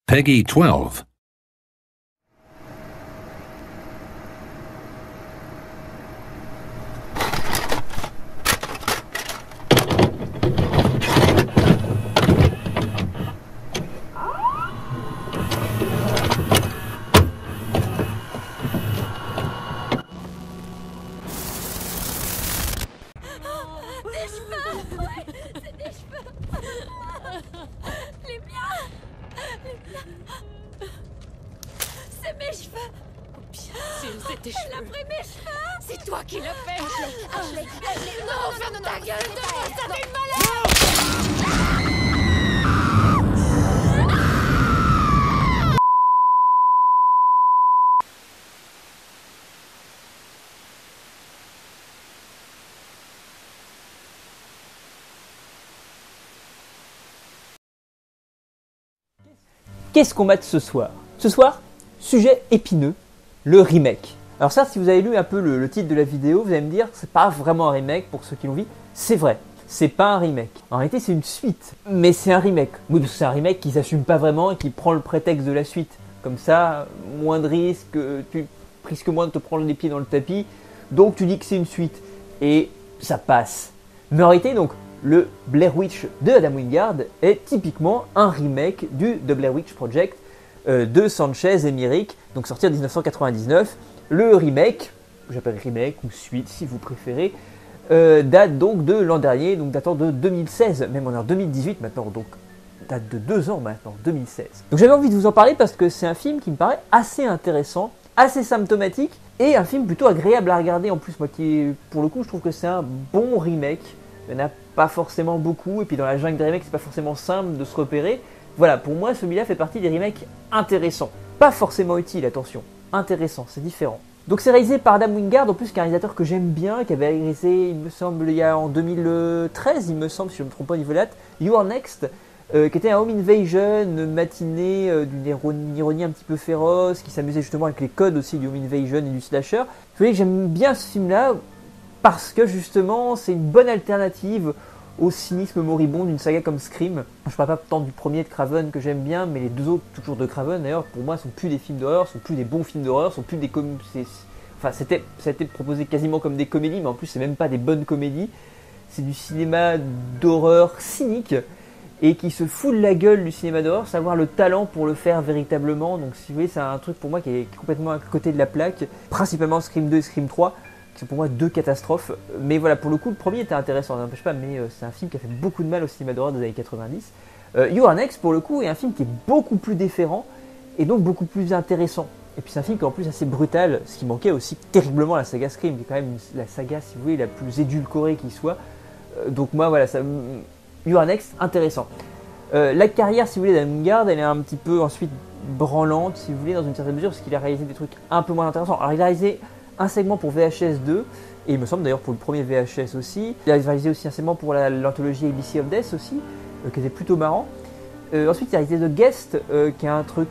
Peggy 12. Des cheveux! Ouais, c'est des cheveux! Les miens! Les miens! C'est mes cheveux! Oh, bien sûr, c'est tes cheveux! Elle a pris mes cheveux! C'est toi qui l'as fait! Ashley! Non, ferme ta gueule de moi, ça fait malade! Qu'est-ce qu'on mate ce soir? Ce soir, sujet épineux, le remake. Alors ça, si vous avez lu un peu le titre de la vidéo, vous allez me dire, c'est pas vraiment un remake pour ceux qui l'ont vu. C'est vrai, c'est pas un remake. En réalité, c'est une suite, mais c'est un remake. Oui, parce que c'est un remake qui s'assume pas vraiment et qui prend le prétexte de la suite. Comme ça, moins de risques, tu risques moins de te prendre les pieds dans le tapis, donc tu dis que c'est une suite. Et ça passe. Mais en réalité, donc, le Blair Witch de Adam Wingard est typiquement un remake du The Blair Witch Project de Sanchez et Myrick, donc sorti en 1999. Le remake, j'appelle remake ou suite si vous préférez, date donc de l'an dernier, donc datant de 2016, même on est en 2018 maintenant, donc date de 2 ans maintenant, 2016. Donc j'avais envie de vous en parler parce que c'est un film qui me paraît assez intéressant, assez symptomatique, et un film plutôt agréable à regarder en plus, moi qui, pour le coup, je trouve que c'est un bon remake. Il n'y en a pas forcément beaucoup, et puis dans la jungle des remakes, c'est pas forcément simple de se repérer. Voilà, pour moi, celui-là fait partie des remakes intéressants. Pas forcément utiles, attention. Intéressant, c'est différent. Donc c'est réalisé par Adam Wingard, en plus qui est un réalisateur que j'aime bien, qui avait réalisé, il me semble, il y a en 2013, il me semble, si je ne me trompe pas au niveau de date, You Are Next, qui était un home invasion, matinée d'une ironie un petit peu féroce, qui s'amusait justement avec les codes aussi du home invasion et du slasher. Vous voyez que j'aime bien ce film-là, parce que justement c'est une bonne alternative au cynisme moribond d'une saga comme Scream. Je ne parle pas tant du premier de Craven que j'aime bien, mais les deux autres, toujours de Craven d'ailleurs, pour moi sont plus des films d'horreur, sont plus des bons films d'horreur, sont plus des enfin ça a été proposé quasiment comme des comédies, mais en plus c'est même pas des bonnes comédies. C'est du cinéma d'horreur cynique et qui se fout de la gueule du cinéma d'horreur, savoir le talent pour le faire véritablement. Donc si vous voulez, c'est un truc pour moi qui est complètement à côté de la plaque, principalement Scream 2 et Scream 3. C'est pour moi deux catastrophes, mais voilà, pour le coup le premier était intéressant, ça n'empêche pas, mais c'est un film qui a fait beaucoup de mal au cinéma d'horreur des années 90. You Are Next pour le coup est un film qui est beaucoup plus différent et donc beaucoup plus intéressant. Et puis c'est un film qui est en plus assez brutal, ce qui manquait aussi terriblement à la saga Scream, qui est quand même la saga, si vous voulez, la plus édulcorée qui soit. Donc moi voilà, You Are Next, intéressant. La carrière, si vous voulez, d'Adam Wingard, elle est un petit peu ensuite branlante, si vous voulez, dans une certaine mesure, parce qu'il a réalisé des trucs un peu moins intéressants. Alors il a réalisé un segment pour VHS 2, et il me semble d'ailleurs pour le premier VHS aussi. Il a réalisé aussi un segment pour l'anthologie ABC of Death aussi, qui était plutôt marrant. Ensuite il a réalisé The Guest, qui est un truc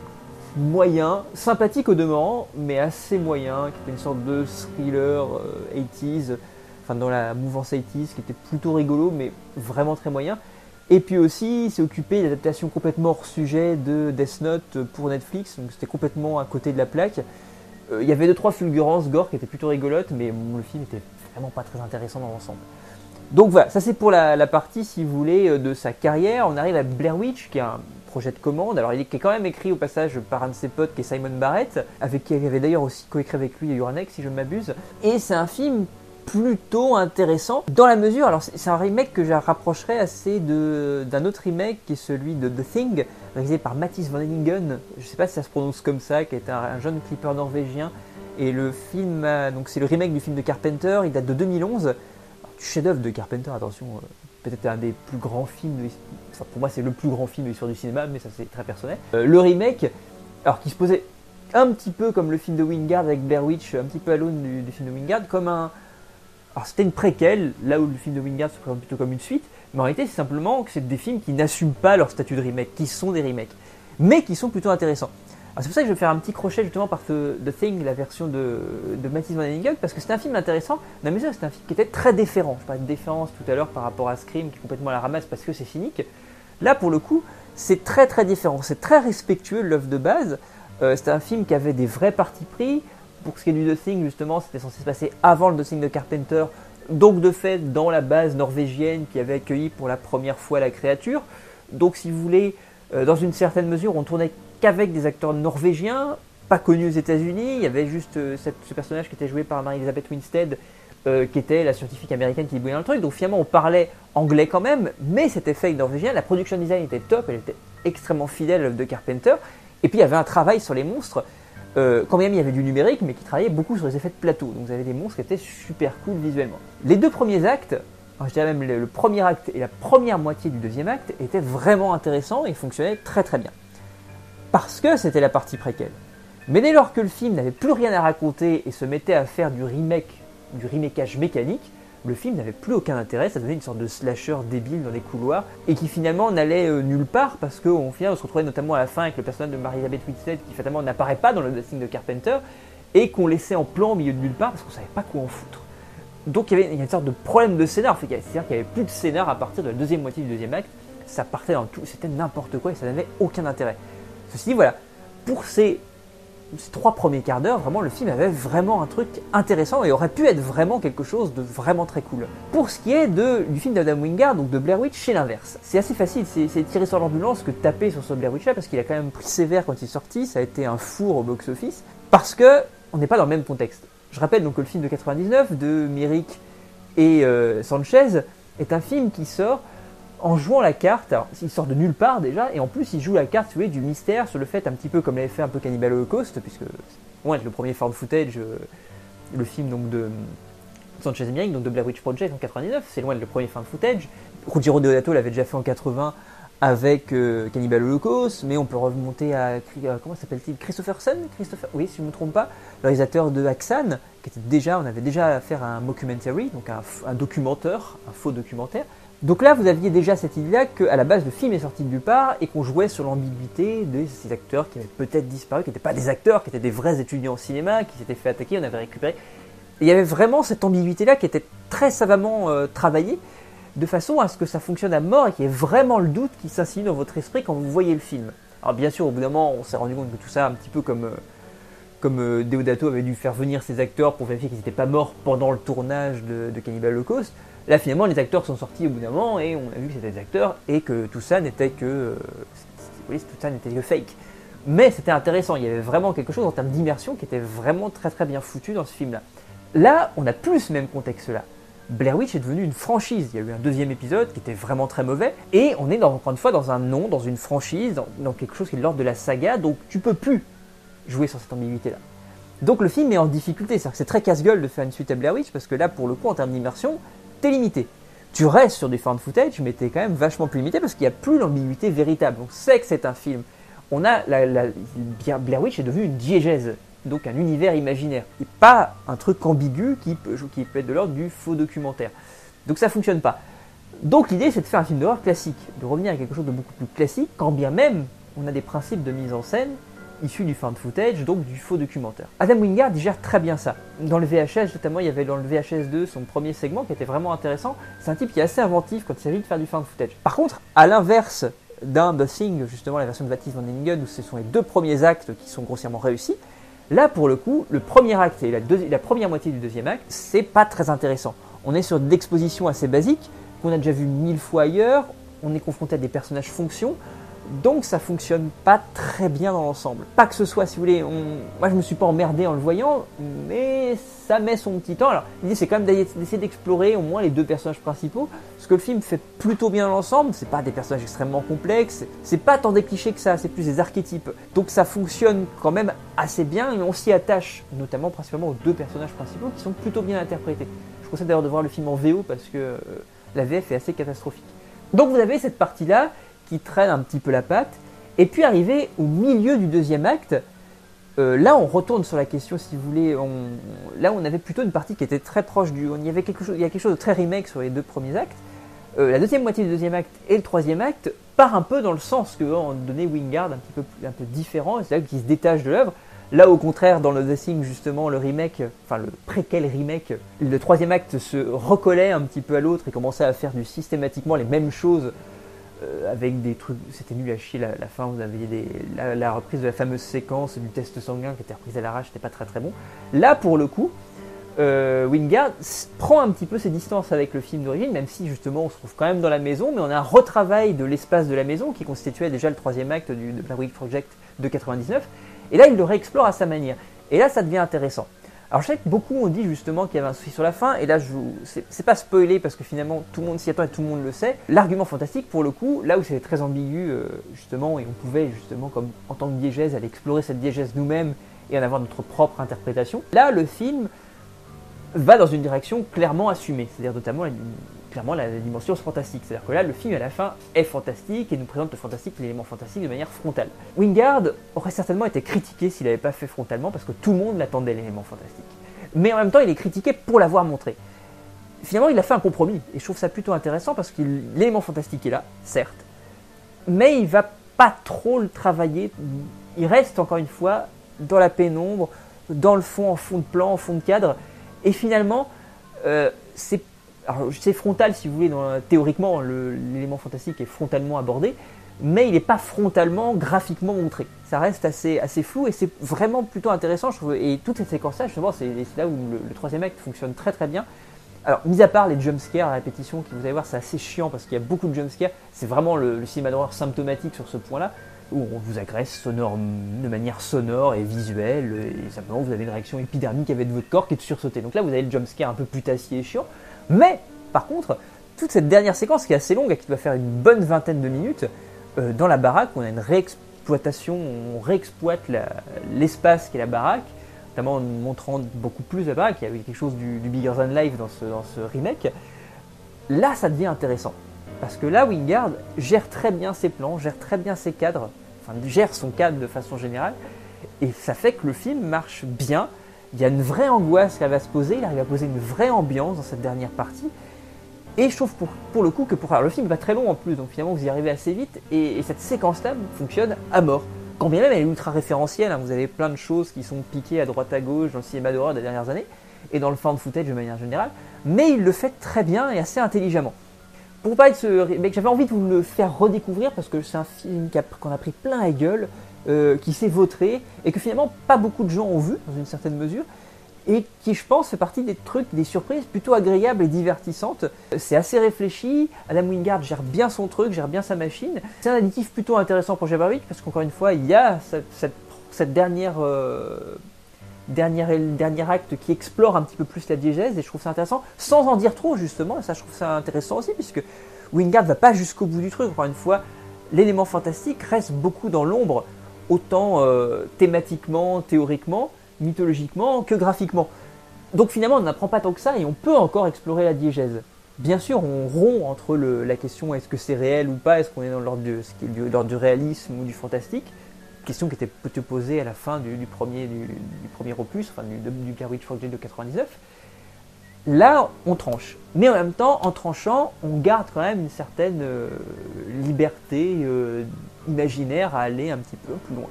moyen, sympathique au demeurant, mais assez moyen, qui était une sorte de thriller 80s, enfin dans la mouvance 80s, qui était plutôt rigolo, mais vraiment très moyen. Et puis aussi, il s'est occupé d'adaptation complètement hors sujet de Death Note pour Netflix, donc c'était complètement à côté de la plaque. Il y avait 2-3 fulgurances gore qui étaient plutôt rigolotes, mais le film était vraiment pas très intéressant dans l'ensemble. Donc voilà, ça c'est pour la partie, si vous voulez, de sa carrière. On arrive à Blair Witch, qui est un projet de commande. Alors il est quand même écrit au passage par un de ses potes, qui est Simon Barrett, avec qui il avait d'ailleurs aussi coécrit avec lui You Are Next, si je ne m'abuse. Et c'est un film plutôt intéressant, dans la mesure, alors c'est un remake que je rapprocherais assez d'un autre remake, qui est celui de The Thing, réalisé par Matthijs van Delingen, je ne sais pas si ça se prononce comme ça, qui est un jeune clipper norvégien, et le film, donc c'est le remake du film de Carpenter, il date de 2011, alors, du chef-d'œuvre de Carpenter, attention, peut-être un des plus grands films, enfin, pour moi c'est le plus grand film de l'histoire du cinéma, mais ça c'est très personnel. Le remake, alors qui se posait un petit peu comme le film de Wingard avec Blair Witch, un petit peu à l'aune du film de Wingard, comme un... Alors c'était une préquelle, là où le film de Wingard se présente plutôt comme une suite, mais en réalité c'est simplement que c'est des films qui n'assument pas leur statut de remake, qui sont des remakes, mais qui sont plutôt intéressants. Alors c'est pour ça que je vais faire un petit crochet justement par The Thing, la version de Matthijs van Delingen, parce que c'est un film intéressant, dans la mesure où c'est un film qui était très déférent. Je parlais de déférence tout à l'heure par rapport à Scream, qui est complètement à la ramasse parce que c'est cynique. Là pour le coup, c'est très très différent, c'est très respectueux de l'œuvre de base. C'était un film qui avait des vrais partis pris. Pour ce qui est du The Thing, justement, c'était censé se passer avant le The Thing de Carpenter, donc de fait dans la base norvégienne qui avait accueilli pour la première fois la créature. Donc si vous voulez, dans une certaine mesure, on tournait qu'avec des acteurs norvégiens, pas connus aux États-Unis. Il y avait juste ce personnage qui était joué par Mary-Elizabeth Winstead, qui était la scientifique américaine qui débrouillait dans le truc. Donc finalement, on parlait anglais quand même, mais c'était fait avec norvégien. La production design était top, elle était extrêmement fidèle à l'œuvre de Carpenter. Et puis il y avait un travail sur les monstres, quand même il y avait du numérique, mais qui travaillait beaucoup sur les effets de plateau. Donc vous avez des monstres qui étaient super cool visuellement. Les deux premiers actes, je dirais même le premier acte et la première moitié du deuxième acte, étaient vraiment intéressants et fonctionnaient très très bien. Parce que c'était la partie préquelle. Mais dès lors que le film n'avait plus rien à raconter et se mettait à faire du remakeage mécanique, le film n'avait plus aucun intérêt, ça devenait une sorte de slasher débile dans les couloirs, et qui finalement n'allait nulle part, parce qu'au final on se retrouvait notamment à la fin avec le personnage de Mary-Elizabeth Winstead qui fatalement n'apparaît pas dans le The Thing de Carpenter, et qu'on laissait en plan au milieu de nulle part parce qu'on savait pas quoi en foutre. Donc il y a une sorte de problème de scénar, c'est-à-dire qu'il n'y avait plus de scénar à partir de la deuxième moitié du deuxième acte, ça partait dans tout, c'était n'importe quoi et ça n'avait aucun intérêt. Ceci dit, voilà, pour ces 3 premiers quarts d'heure, vraiment le film avait vraiment un truc intéressant et aurait pu être vraiment quelque chose de vraiment très cool. Pour ce qui est du film d'Adam Wingard, donc de Blair Witch, c'est l'inverse. C'est assez facile, c'est tirer sur l'ambulance que de taper sur ce Blair Witch là, parce qu'il a quand même pris sévère quand il est sorti, ça a été un four au box-office, parce que on n'est pas dans le même contexte. Je rappelle donc que le film de 99 de Myrick et Sanchez est un film qui sort en jouant la carte. Alors, il sort de nulle part déjà, et en plus il joue la carte, vous voyez, du mystère sur le fait, un petit peu comme l'avait fait un peu Cannibal Holocaust, puisque ouais, le premier found footage, le film donc de Sanchez et Myrick, donc de Blair Witch Project en 99, c'est loin de le premier found footage. Ruggiero Deodato l'avait déjà fait en 80 avec Cannibal Holocaust, mais on peut remonter à comment s'appelle-t-il, oui, si je ne me trompe pas, le réalisateur de Haxan, qui était déjà, on avait déjà affaire à un mockumentary, donc un documentaire, un faux documentaire. Donc là, vous aviez déjà cette idée-là qu'à la base, le film est sorti de nulle part et qu'on jouait sur l'ambiguïté de ces acteurs qui avaient peut-être disparu, qui n'étaient pas des acteurs, qui étaient des vrais étudiants en cinéma, qui s'étaient fait attaquer, on avait récupéré. Et il y avait vraiment cette ambiguïté-là qui était très savamment travaillée, de façon à ce que ça fonctionne à mort et qu'il y ait vraiment le doute qui s'insinue dans votre esprit quand vous voyez le film. Alors bien sûr, au bout d'un moment, on s'est rendu compte que tout ça, un petit peu comme Deodato avait dû faire venir ses acteurs pour vérifier qu'ils n'étaient pas morts pendant le tournage de Cannibal Holocaust. Là, finalement, les acteurs sont sortis au bout d'un moment et on a vu que c'était des acteurs et que tout ça n'était que fake. Mais c'était intéressant, il y avait vraiment quelque chose en termes d'immersion qui était vraiment très très bien foutu dans ce film-là. Là, on n'a plus ce même contexte-là. Blair Witch est devenu une franchise. Il y a eu un deuxième épisode qui était vraiment très mauvais. Et on est encore une fois dans un nom, dans une franchise, dans quelque chose qui est de l'ordre de la saga. Donc tu peux plus jouer sur cette ambiguïté-là. Donc le film est en difficulté. C'est-à-dire que c'est très casse-gueule de faire une suite à Blair Witch parce que là, pour le coup, en termes d'immersion, t'es limité. Tu restes sur du found footage, mais t'es quand même vachement plus limité parce qu'il n'y a plus l'ambiguïté véritable. On sait que c'est un film. On a Blair Witch est devenu une diégèse. Donc un univers imaginaire, et pas un truc ambigu qui peut être de l'ordre du faux documentaire. Donc ça fonctionne pas. Donc l'idée c'est de faire un film d'horreur classique, de revenir à quelque chose de beaucoup plus classique, quand bien même on a des principes de mise en scène issus du found footage, donc du faux documentaire. Adam Wingard il gère très bien ça. Dans le VHS notamment, il y avait dans le VHS 2 son premier segment qui était vraiment intéressant. C'est un type qui est assez inventif quand il s'agit de faire du found footage. Par contre, à l'inverse d'un The Thing, justement la version de Baptiste Van Däniken, où ce sont les 2 premiers actes qui sont grossièrement réussis, là, pour le coup, le premier acte et la première moitié du deuxième acte, c'est pas très intéressant. On est sur de l'exposition assez basique, qu'on a déjà vu 1000 fois ailleurs, on est confronté à des personnages fonctions, donc ça fonctionne pas très bien dans l'ensemble. Pas que ce soit, si vous voulez, moi je me suis pas emmerdé en le voyant, mais ça met son petit temps. Alors, l'idée c'est quand même d'essayer d'explorer au moins les 2 personnages principaux, ce que le film fait plutôt bien dans l'ensemble, c'est pas des personnages extrêmement complexes, c'est pas tant des clichés que ça, c'est plus des archétypes. Donc ça fonctionne quand même assez bien, et on s'y attache, notamment principalement aux 2 personnages principaux qui sont plutôt bien interprétés. Je conseille d'ailleurs de voir le film en VO parce que la VF est assez catastrophique. Donc vous avez cette partie-là qui traîne un petit peu la patte, et puis arrivé au milieu du deuxième acte, là on retourne sur la question, si vous voulez, là on avait plutôt une partie qui était très proche il y a quelque chose de très remake sur les 2 premiers actes. La deuxième moitié du deuxième acte et le troisième acte part un peu dans le sens que ont donné Wingard, un peu différent, c'est-à-dire qu'il se détache de l'œuvre. Là, au contraire, dans le The Thing, justement, le remake, enfin le préquel remake, le troisième acte se recollait un petit peu à l'autre et commençait à faire systématiquement les mêmes choses avec des trucs, c'était nul à chier la fin, vous aviez la reprise de la fameuse séquence du test sanguin qui était reprise à l'arrache, c'était pas très très bon. Là pour le coup, Wingard prend un petit peu ses distances avec le film d'origine, même si justement on se trouve quand même dans la maison, mais on a un retravail de l'espace de la maison qui constituait déjà le troisième acte de Blair Witch Project de 99, et là il le réexplore à sa manière, et là ça devient intéressant. Alors je sais que beaucoup ont dit justement qu'il y avait un souci sur la fin, et là c'est pas spoilé parce que finalement tout le monde s'y attend et tout le monde le sait. L'argument fantastique pour le coup, là où c'était très ambigu justement, et on pouvait justement comme en tant que diégèse aller explorer cette diégèse nous-mêmes et en avoir notre propre interprétation, là le film va dans une direction clairement assumée, c'est-à-dire notamment clairement la dimension fantastique. C'est-à-dire que là, le film à la fin est fantastique et nous présente le fantastique, l'élément fantastique de manière frontale. Wingard aurait certainement été critiqué s'il n'avait pas fait frontalement parce que tout le monde l'attendait, l'élément fantastique. Mais en même temps, il est critiqué pour l'avoir montré. Finalement, il a fait un compromis et je trouve ça plutôt intéressant parce que l'élément fantastique est là, certes, mais il va pas trop le travailler. Il reste encore une fois dans la pénombre, dans le fond, en fond de plan, en fond de cadre. Et finalement, c'est frontal si vous voulez, théoriquement l'élément fantastique est frontalement abordé, mais il n'est pas frontalement, graphiquement montré. Ça reste assez flou et c'est vraiment plutôt intéressant, je trouve. Et toutes ces séquences-là, justement, c'est là où le troisième acte fonctionne très très bien. Alors, mis à part les jumpscares à répétition, qui vous allez voir, c'est assez chiant parce qu'il y a beaucoup de jumpscares, c'est vraiment le cinéma d'horreur symptomatique sur ce point-là, où on vous agresse de manière sonore et visuelle, et simplement vous avez une réaction épidermique avec votre corps qui est de sursauter. Donc là, vous avez le jumpscare un peu putassier et chiant. Mais, par contre, toute cette dernière séquence qui est assez longue et qui doit faire une bonne vingtaine de minutes, dans la baraque, on a une réexploitation, on réexploite l'espace qu'est la baraque, notamment en montrant beaucoup plus la baraque. Il y a quelque chose du Bigger Than Life dans ce remake. Là, ça devient intéressant. Parce que là, Wingard gère très bien ses plans, gère très bien ses cadres, enfin gère son cadre de façon générale, et ça fait que le film marche bien. Il y a une vraie angoisse qu'elle va se poser, il arrive à poser une vraie ambiance dans cette dernière partie, et je trouve pour le coup que alors le film va très long en plus, donc finalement vous y arrivez assez vite, et cette séquence-là fonctionne à mort. Quand bien même elle est ultra référentielle, hein, vous avez plein de choses qui sont piquées à droite à gauche dans le cinéma d'horreur des dernières années, et dans le found footage de manière générale, mais il le fait très bien et assez intelligemment. Pour parler de ce remake, j'avais envie de vous le faire redécouvrir parce que c'est un film qu'on a pris plein la gueule, qui s'est vautré et que finalement pas beaucoup de gens ont vu dans une certaine mesure et qui je pense fait partie des trucs, des surprises plutôt agréables et divertissantes. C'est assez réfléchi, Adam Wingard gère bien son truc, gère bien sa machine. C'est un additif plutôt intéressant pour Blair Witch parce qu'encore une fois il y a cette dernier acte qui explore un petit peu plus la diégèse et je trouve ça intéressant sans en dire trop justement, et ça je trouve ça intéressant aussi puisque Wingard va pas jusqu'au bout du truc. Encore une fois, l'élément fantastique reste beaucoup dans l'ombre, autant thématiquement, théoriquement, mythologiquement que graphiquement. Donc finalement on n'apprend pas tant que ça et on peut encore explorer la diégèse. Bien sûr on rompt entre la question est-ce que c'est réel ou pas, est-ce qu'on est dans l'ordre du réalisme ou du fantastique, question qui était peut-être posée à la fin du premier opus, enfin du Blair Witch Project de 99. Là, on tranche. Mais en même temps, en tranchant, on garde quand même une certaine liberté imaginaire à aller un petit peu plus loin.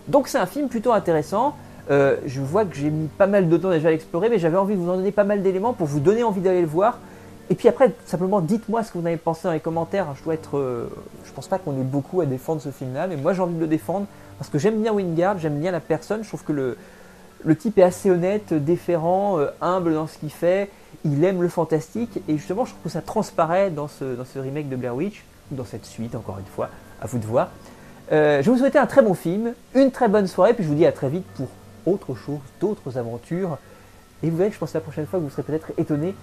Donc c'est un film plutôt intéressant. Je vois que j'ai mis pas mal de temps déjà à l'explorer, mais j'avais envie de vous en donner pas mal d'éléments pour vous donner envie d'aller le voir. Et puis après, simplement dites-moi ce que vous avez pensé dans les commentaires. Je pense pas qu'on ait beaucoup à défendre ce film-là, mais moi j'ai envie de le défendre parce que j'aime bien Wingard, j'aime bien la personne. Je trouve que le type est assez honnête, déférent, humble dans ce qu'il fait. Il aime le fantastique et justement, je trouve que ça transparaît dans ce remake de Blair Witch ou dans cette suite. Encore une fois, à vous de voir. Je vais vous souhaiter un très bon film, une très bonne soirée, puis je vous dis à très vite pour autre chose, d'autres aventures. Et vous verrez que je pense que la prochaine fois, vous serez peut-être étonnés.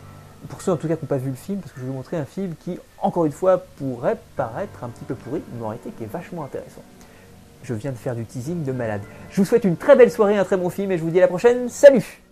Pour ceux en tout cas qui n'ont pas vu le film, parce que je vais vous montrer un film qui, encore une fois, pourrait paraître un petit peu pourri, mais en réalité qui est vachement intéressant. Je viens de faire du teasing de malade. Je vous souhaite une très belle soirée, un très bon film, et je vous dis à la prochaine. Salut!